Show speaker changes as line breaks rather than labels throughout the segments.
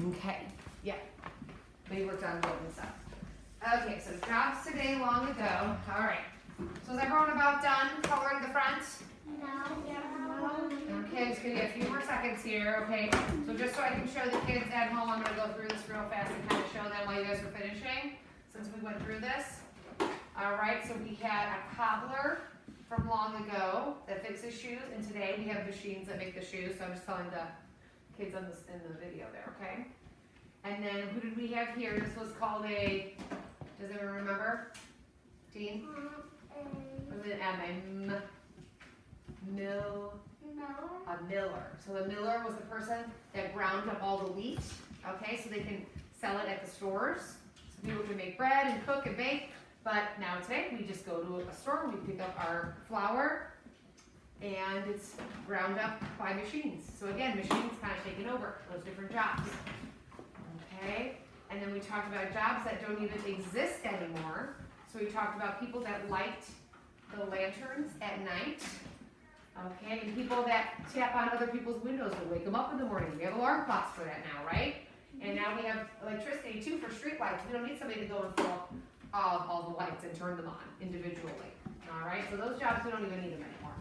Okay, yeah. They worked on building stuff. Okay, so jobs today long ago. All right. So is everyone about done coloring the front?
No.
Okay, just give you a few more seconds here, okay? So just so I can show the kids at home, I'm gonna go through this real fast and kind of show them while you guys are finishing, since we went through this. All right, so we had a cobbler from long ago that fixes shoes, and today we have machines that make the shoes, so I'm just telling the kids on this in the video there, okay? And then who did we have here? This was called a, does anyone remember? Dean? Was it M? A miller. So the miller was the person that ground up all the wheat, okay, so they can sell it at the stores. So people can make bread and cook and bake, but now today we just go to a store, we pick up our flour, and it's ground up by machines. So again, machines kind of taking over those different jobs, okay? And then we talked about jobs that don't even exist anymore. So we talked about people that light the lanterns at night. Okay, and people that tap on other people's windows to wake them up in the morning. We have alarm clocks for that now, right? And now we have electricity too for street lights. We don't need somebody to go and fill up all the lights and turn them on individually. All right, so those jobs, we don't even need them anymore.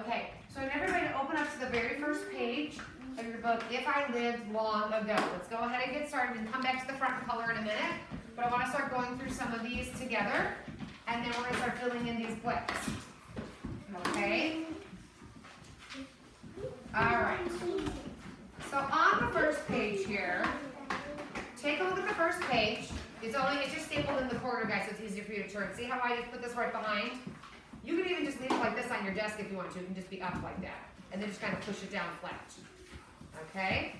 Okay, so I need everybody to open up to the very first page of your book, If I Lived Long Ago. Let's go ahead and get started and come back to the front and color in a minute. But I want to start going through some of these together, and then we're going to start filling in these blanks. Okay? Alright. So on the first page here, take a look at the first page. It's just stapled in the corner, guys, so it's easier for you to turn. See how I just put this right behind? You can even just leave it like this on your desk if you want to. It can just be up like that. And then just kind of push it down flat. Okay?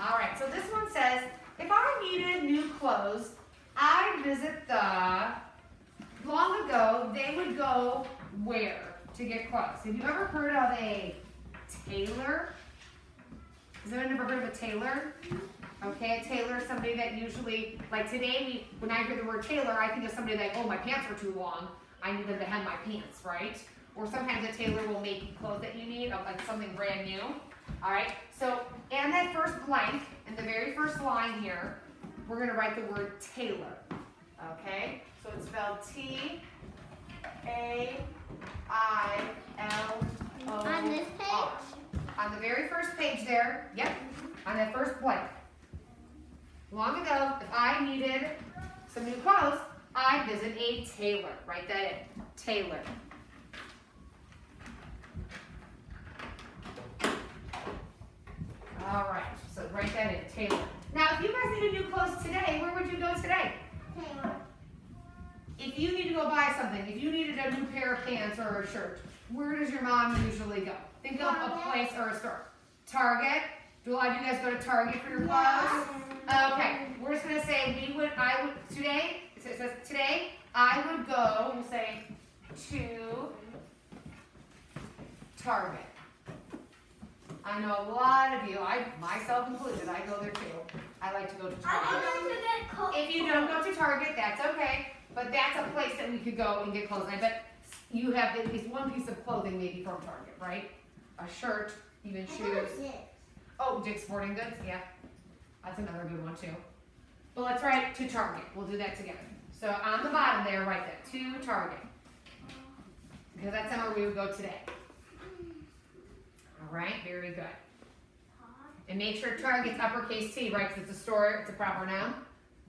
Alright, so this one says, if I needed new clothes, I'd visit the... Long ago, they would go where to get clothes? Have you ever heard of a tailor? Has anyone ever heard of a tailor? Okay, a tailor is somebody that usually, like today, when I hear the word tailor, I think of somebody like, oh, my pants are too long. I need them to hem my pants, right? Or sometimes a tailor will make you clothes that you need, like something brand new. All right, so in that first blank, in the very first line here, we're going to write the word tailor. Okay? So it's spelled T-A-I-L-O-R.
On this page?
On the very first page there, yep, on that first blank. Long ago, if I needed some new clothes, I'd visit a tailor. Write that in, tailor. All right, so write that in, tailor. Now, if you guys needed new clothes today, where would you go today?
Tailor.
If you need to go buy something, if you needed a new pair of pants or a shirt, where does your mom usually go? Think of a place or a store. Target. Do a lot of you guys go to Target for your clothes? Okay, we're just gonna say today, it says today, I would go, we'll say, to Target. I know a lot of you, myself included, I go there too. I like to go to Target. If you don't go to Target, that's okay. But that's a place that we could go and get clothes. And I bet you have at least one piece of clothing maybe from Target, right? A shirt, even shoes. Oh, Dick's Sporting Goods, yeah. That's another good one too. But let's write to Target. We'll do that together. So on the bottom there, write that, to Target. Because that's somewhere we would go today. All right, very good. And make sure Target's uppercase T, right? Because it's a store, it's a proper noun.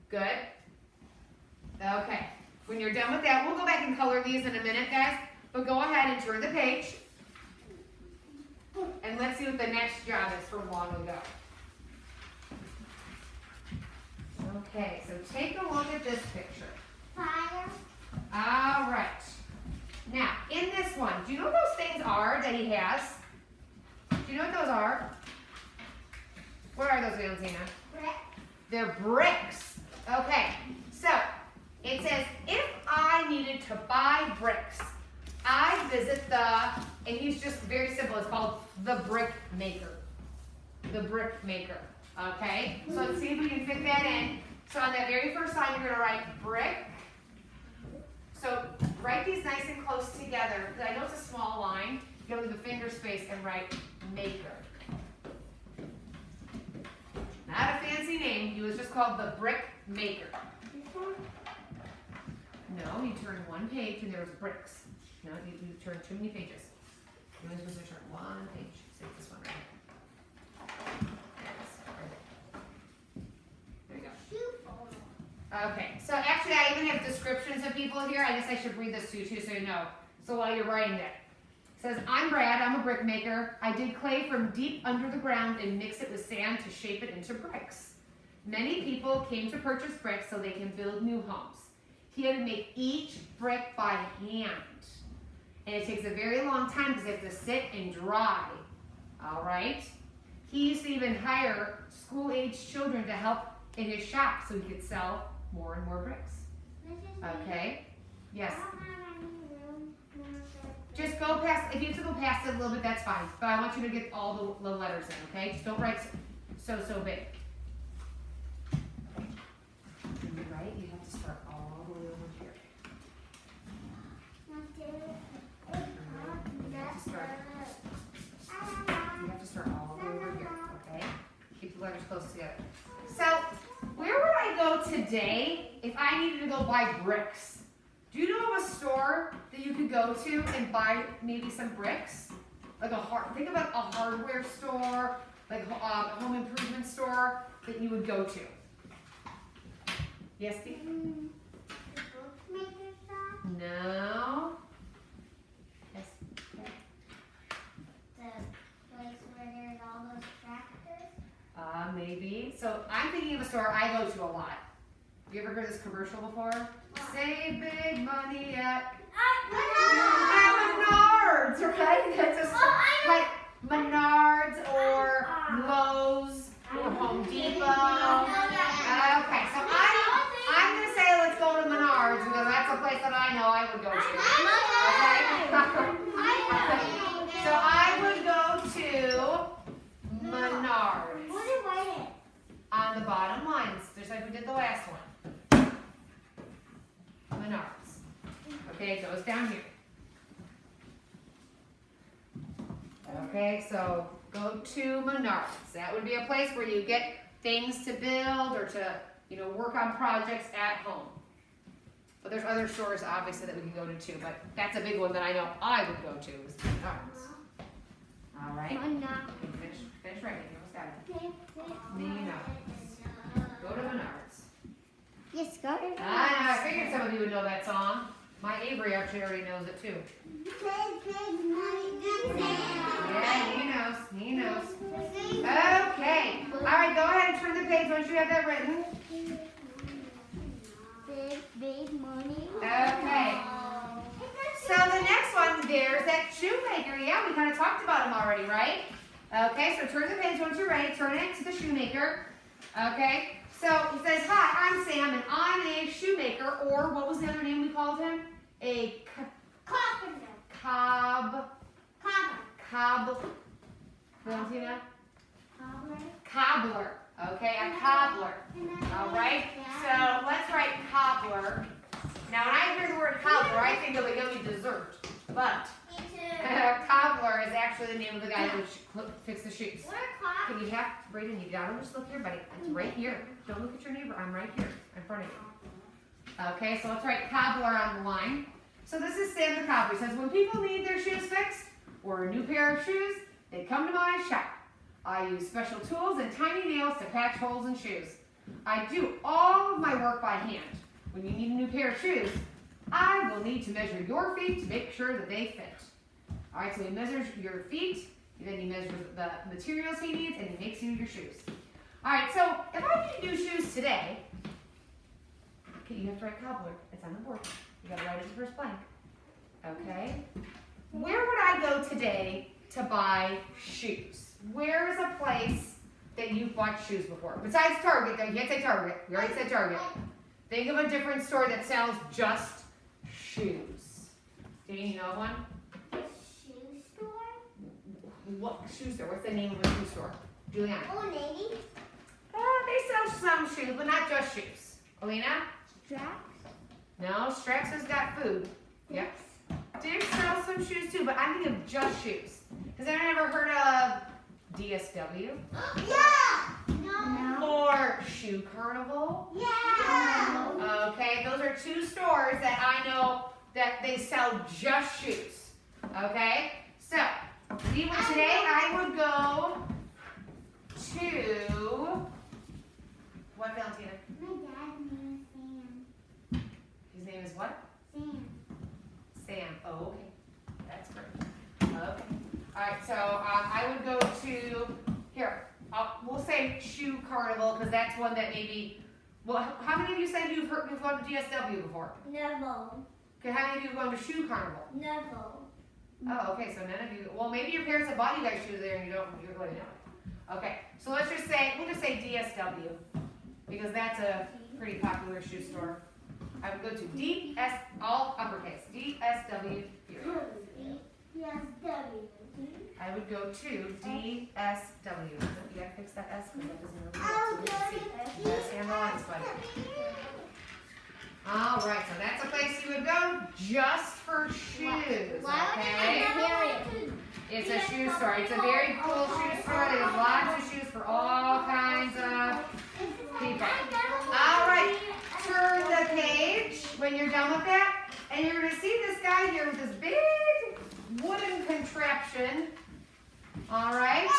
Good. Okay, when you're done with that, we'll go back and color these in a minute, guys. But go ahead and turn the page. And let's see what the next job is from long ago. Okay, so take a look at this picture.
Fire.
All right. Now, in this one, do you know what those things are that he has? Do you know what those are? What are those, Valentina?
Brick.
They're bricks. Okay, so it says, if I needed to buy bricks, I'd visit and he's just very simple, it's called the brick maker. The brick maker, okay? So let's see if we can fit that in. So on that very first line, you're gonna write brick. So write these nice and close together, because I know it's a small line. You gotta leave a finger space and write maker. name. He was just called the Brick Maker. No, you turned one page and there was bricks. No, you turned too many pages. You're only supposed to turn one page. See this one right here. There you go. Okay, so actually I even have descriptions of people here. I guess I should read this to you too so you know. So while you're writing it. It says, I'm Brad, I'm a brick maker. I dig clay from deep under the ground and mix it with sand to shape it into bricks. Many people came to purchase bricks so they can build new homes. He had to make each brick by hand. And it takes a very long time because they have to sit and dry. All right? He used to even hire school-aged children to help in his shop so he could sell more and more bricks. Okay? Yes? Just go past, if you have to go past it a little bit, that's fine. But I want you to get all the letters in, okay? Just don't write so big. When you write, you have to start all the way over here. You have to start all the way over here, okay? Keep the letters close together. So, where would I go today if I needed to go buy bricks? Do you know of a store that you could go to and buy maybe some bricks? Like think of a hardware store, like a home improvement store that you would go to. Yes, Steve?
The bookmaker shop?
No. Yes.
The place where there's all those tractors?
Maybe. So I'm thinking of a store I go to a lot. Have you ever heard this commercial before? Save big money at Menards, right? That's just like Menards or Lowe's or Home Depot. Okay, so I'm gonna say let's go to Menards because that's a place that I know I would go to. Okay? So I would go to Menards.
What did I write it?
On the bottom lines, just like we did the last one. Menards. Okay, it goes down here. Okay, so go to Menards. That would be a place where you get things to build or to, work on projects at home. But there's other stores, obviously, that we can go to too. But that's a big one that I know I would go to is Menards. All right. Finish writing. Menards. Go to Menards.
Yes, go to
I figured some of you would know that song. My Avery actually already knows it too. Yeah, he knows. Okay. All right, go ahead and turn the page once you have that written.
Big money.
Okay. So the next one, there's that shoemaker. Yeah, we kind of talked about him already, right? Okay, so turn the page once you're ready. Turn it to the shoemaker. Okay. So he says, hi, I'm Sam, and I'm a shoemaker, or what was the other name we called him? A Valentina? Cobbler. Okay, a cobbler. All right. So let's write cobbler. Now, when I hear the word cobbler, I think of a yummy dessert, but cobbler is actually the name of the guy who fixed the shoes. Can you have, Brayden, you gotta just look here, buddy. It's right here. Don't look at your neighbor. I'm right here in front of you. Okay, so let's write cobbler on the line. So this is Sam the cobbler. He says, when people need their shoes fixed or a new pair of shoes, they come to my shop. I use special tools and tiny nails to patch holes in shoes. I do all of my work by hand. When you need a new pair of shoes, I will need to measure your feet to make sure that they fit. All right, so he measures your feet, and then he measures the materials he needs, and he makes you your shoes. All right, so if I need new shoes today, okay, you have to write cobbler. It's on the board. You got to write it the first blank. Okay? Where would I go today to buy shoes? Where is a place that you've bought shoes before? Besides Target, though. You can't say Target. We already said Target. Think of a different store that sells just shoes. Dane, you know one?
Shoe store?
What shoe store? What's the name of a shoe store? Juliana?
Old Navy?
They sell some shoes, but not just shoes. Alina?
Straps?
No, Strax has got food. Yep. Dick sells some shoes too, but I'm thinking of just shoes. Has anyone ever heard of DSW?
Yeah! No.
Or Shoe Carnival.
Yeah.
Okay, those are two stores that I know that they sell just shoes. Okay, so today I would go to what, Valentina?
My dad's name is Sam.
His name is what?
Sam.
Sam. Oh, okay, that's great. Okay, all right. So I would go to here. We'll say Shoe Carnival because that's one that maybe. Well, how many of you said you've gone to DSW before?
Neville.
Okay, how many of you have gone to Shoe Carnival?
Neville.
Oh, okay, so none of you, well, maybe your parents have bought you guys shoes there and you're going to know it. Okay, so we'll just say DSW, because that's a pretty popular shoe store. I would go to DS, all uppercase, DSW here.
Yes, W.
I would go to DSW. You gotta fix that S, because that doesn't
I'll
really
go
work.
to
Gotta stay on the lines, buddy. All right, so that's a place you would go just for shoes, okay? It's a shoe store. It's a very cool shoe store. They have lots of shoes for all kinds of people. All right, turn the page when you're done with that, and you're gonna see this guy here with this big wooden contraption. All right.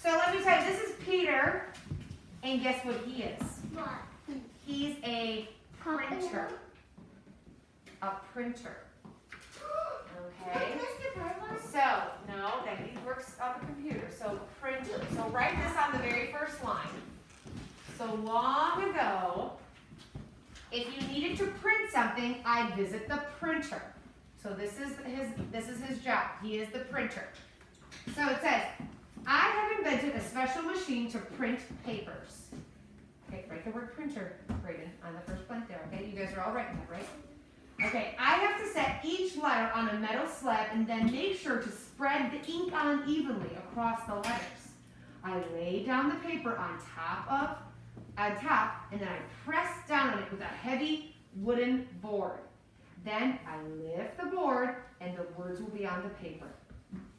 So let me tell you, this is Peter, and guess what he is?
What?
He's a printer. A printer. Okay. So, no, that he works on the computer. So, printer. So, write this on the very first line. So long ago, if you needed to print something, I'd visit the printer. So this is his job. He is the printer. So it says, I have invented a special machine to print papers. Okay, write the word printer, Brayden, on the first blank there, okay? You guys are all writing that, right? Okay, I have to set each letter on a metal slab and then make sure to spread the ink on evenly across the letters. I lay down the paper on top, and then I press down on it with a heavy wooden board. Then I lift the board, and the words will be on the paper.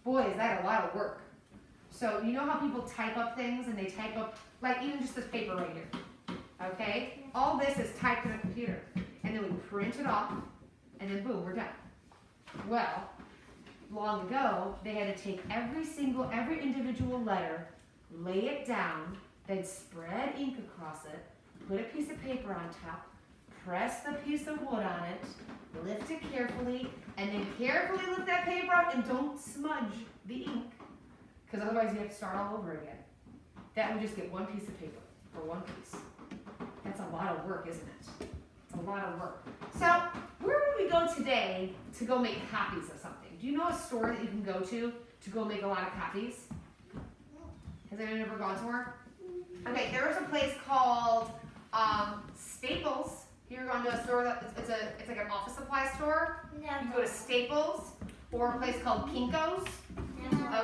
Boy, is that a lot of work. So you know how people type up things, and they type up, like even just this paper right here. Okay? All this is typed in a computer. And then we print it off, and then boom, we're done. Well, long ago, they had to take every individual letter, lay it down, then spread ink across it, put a piece of paper on top, press the piece of wood on it, lift it carefully, and then carefully lift that paper out and don't smudge the ink, because otherwise you have to start all over again. That would just get one piece of paper for one piece. That's a lot of work, isn't it? It's a lot of work. So, where would we go today to go make copies of something? Do you know a store that you can go to go make a lot of copies? Has anyone ever gone somewhere? Okay, there's a place called Staples. You're going to a store it's like an office supply store. You can go to Staples or a place called Kinko's.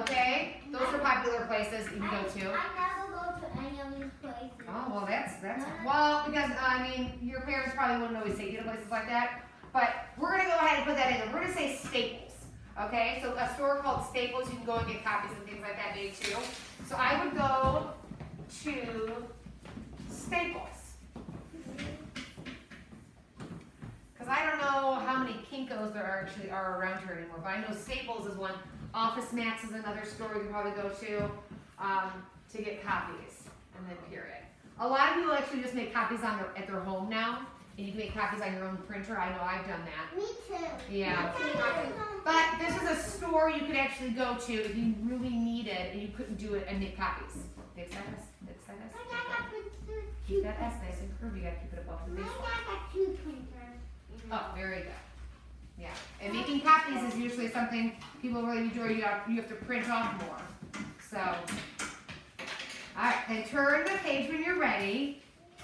Okay, those are popular places you can go to.
I never go to any of these places.
Oh well, that's well because I mean your parents probably wouldn't always take you to places like that. But we're gonna go ahead and put that in there. We're gonna say Staples. Okay, so a store called Staples, you can go and get copies and things like that made too. So I would go to Staples. Because I don't know how many Kinko's there actually are around here anymore, but I know Staples is one. Office Max is another store you can probably go to get copies, and then period. A lot of people actually just make copies at their home now, and you can make copies on your own printer. I know I've done that.
Me too.
Yeah. But this is a store you could actually go to if you really needed and you couldn't do it and make copies. Fix that S. Fix that S. Keep that S nice and curvy. You gotta keep it above the
My
base.
dad got two printers.
Oh, very good. Yeah. And making copies is usually something people really enjoy. You have to print off more. So, alright, then turn the page when you're ready.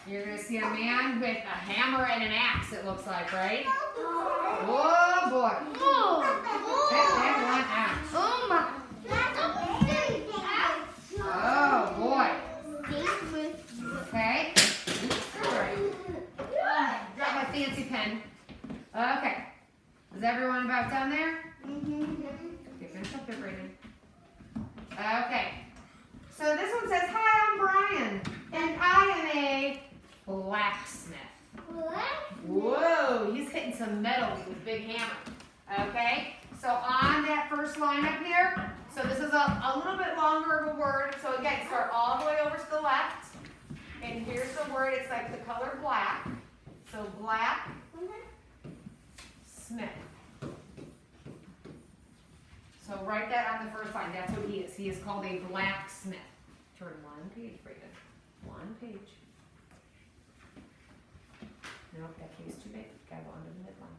You're gonna see a man with a hammer and an axe, it looks like, right? Oh boy. That one axe.
Oh my.
Oh boy. Okay. Alright. Drop my fancy pen. Okay. Is everyone about done there? Okay, finish up there, Brayden. Okay. So this one says, hi, I'm Brian, and I am a some metal with big hammer. Okay, so on that first line up here, so this is a little bit longer of a word. So again, start all the way over to the left. And here's the word, it's like the color black. So black Smith. So write that on the first line, that's what he is. He is called a blacksmith. Turn one page, Brayden. One page. Nope, that page's too big. Gotta go under the midline.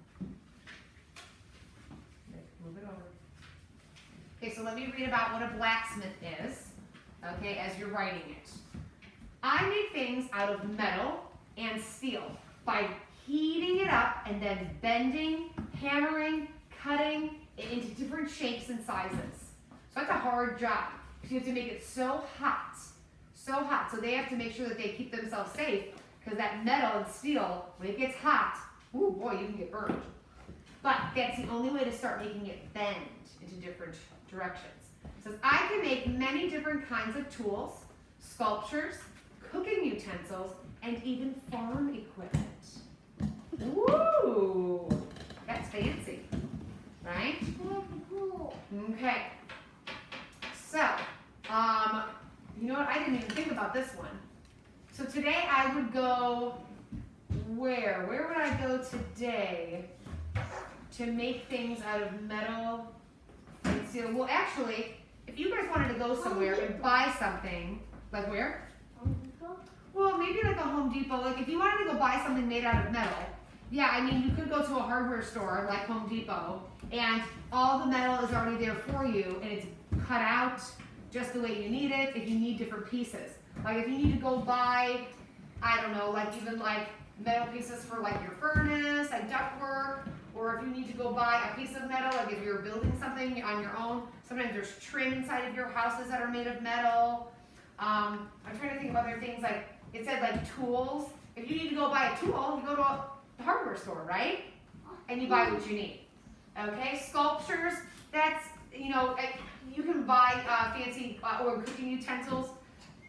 Move it over. Okay, so let me read about what a blacksmith is, okay, as you're writing it. I make things out of metal and steel by heating it up and then bending, hammering, cutting it into different shapes and sizes. So that's a hard job. So you have to make it so hot. So they have to make sure that they keep themselves safe because that metal and steel, when it gets hot, ooh boy, you can get burned. But that's the only way to start making it bend into different directions. It says, I can make many different kinds of tools, sculptures, cooking utensils, and even farm equipment. Ooh, that's fancy, right? Okay. So, you know what? I didn't even think about this one. So today I would go where? Where would I go today to make things out of metal and steel? Well, actually, if you guys wanted to go somewhere and buy something, like where? Well, maybe like a Home Depot. Like if you wanted to go buy something made out of metal, yeah, I mean, you could go to a hardware store like Home Depot and all the metal is already there for you and it's cut out just the way you need it if you need different pieces. Like if you need to go buy, I don't know, like even like metal pieces for like your furnace, like ductwork, or if you need to go buy a piece of metal, like if you're building something on your own, sometimes there's trim inside of your houses that are made of metal. I'm trying to think of other things, like it said like tools. If you need to go buy a tool, you go to a hardware store, right? And you buy what you need. Okay, sculptures, that's, you know, you can buy fancy or cooking utensils.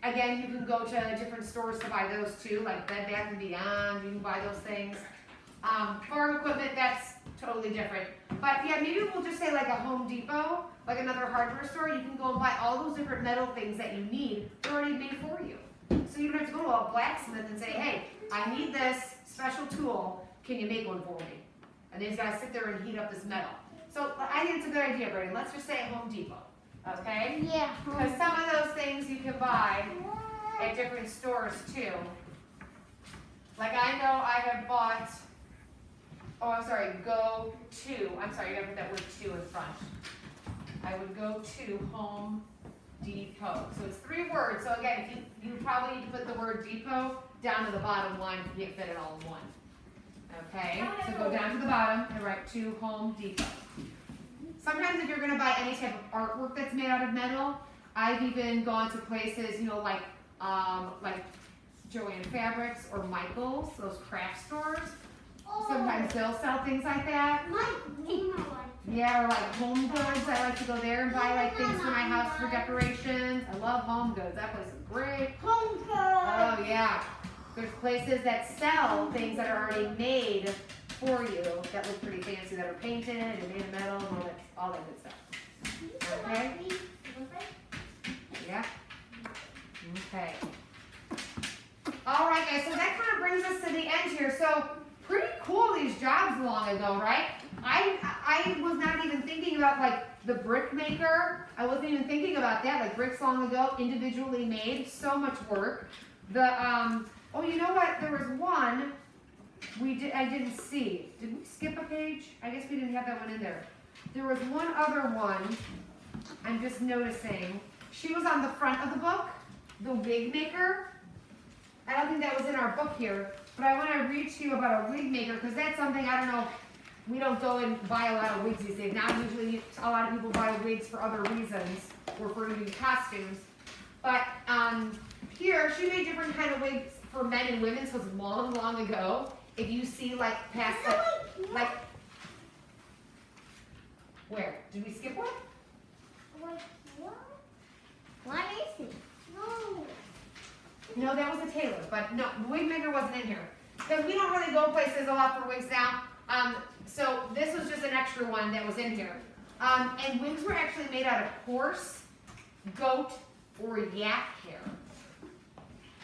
Again, you can go to different stores to buy those too, like Bed Bath & Beyond, you can buy those things. Farm equipment, that's totally different. But yeah, maybe we'll just say like a Home Depot, like another hardware store, you can go and buy all those different metal things that you need, they're already made for you. So you don't have to go to a blacksmith and say, hey, I need this special tool, can you make one for me? And then he's got to sit there and heat up this metal. So I think it's a good idea, Brayden. Let's just say Home Depot, okay?
Yeah.
Because some of those things you can buy at different stores too. Like I know I have bought, go to, I'm sorry, you gotta put that word to in front. I would go to Home Depot. So it's 3 words. So again, if you probably need to put the word depot down to the bottom line if you can't fit it all in one. Okay, so go down to the bottom and write to Home Depot. Sometimes if you're gonna buy any type of artwork that's made out of metal, I've even gone to places, you know, like Joann Fabrics or Michael's, those craft stores. Sometimes they'll sell things like that. Yeah, or like Home Goods. I like to go there and buy like things for my house for decorations. I love Home Goods. That place is great.
Home Goods.
Oh yeah. There's places that sell things that are already made for you that look pretty fancy, that are painted and made of metal and all that good stuff. Okay? Yeah? Okay. All right, guys, so that kind of brings us to the end here. So pretty cool, these jobs long ago, right? I was not even thinking about like the brick maker. I wasn't even thinking about that, like bricks long ago, individually made, so much work. The, oh, you know what? There was one I didn't see. Did we skip a page? I guess we didn't have that one in there. There was one other one I'm just noticing. She was on the front of the book, the wig maker. I don't think that was in our book here, but I want to read to you about a wig maker because that's something, I don't know, we don't go and buy a lot of wigs these days. Now usually a lot of people buy wigs for other reasons or for doing costumes. But here, she made different kind of wigs for men and women, so it's long, long ago. If you see like past like where? Did we skip one?
What is it? No.
No, that was a tailor, but no, wig maker wasn't in here. Because we don't really go places a lot for wigs now. So this was just an extra one that was in here. And wigs were actually made out of horse, goat, or yak hair.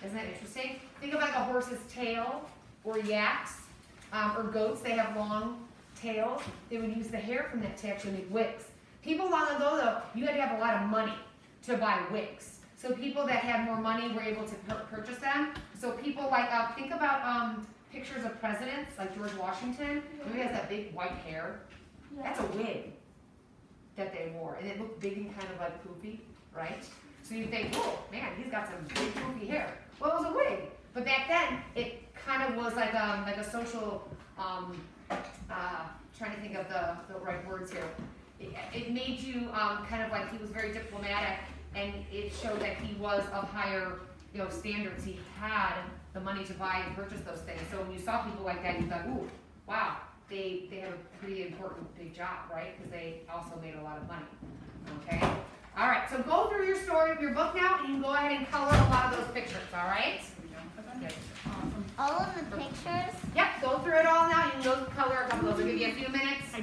Isn't that interesting? Think of like a horse's tail, or yaks, or goats. They have long tails. They would use the hair from that to actually make wigs. People long ago, though, you had to have a lot of money to buy wigs. So people that had more money were able to purchase them. So people like, think about pictures of presidents, like George Washington. He has that big white hair. That's a wig that they wore. And it looked big and kind of like poofy, right? So you think, oh man, he's got some big poofy hair. Well, it was a wig. But back then, it kind of was like a social, trying to think of the right words here. It made you kind of like he was very diplomatic, and it showed that he was of higher, standards. He had the money to buy and purchase those things. So when you saw people like that, you thought, ooh, wow, they have a pretty important big job, right? Because they also made a lot of money. Okay. All right. So go through your book now, and you can go ahead and color a lot of those pictures. All right. Good.
All of the pictures?
Yep. Go through it all now. You can go color a couple of those. I'll give you a few minutes.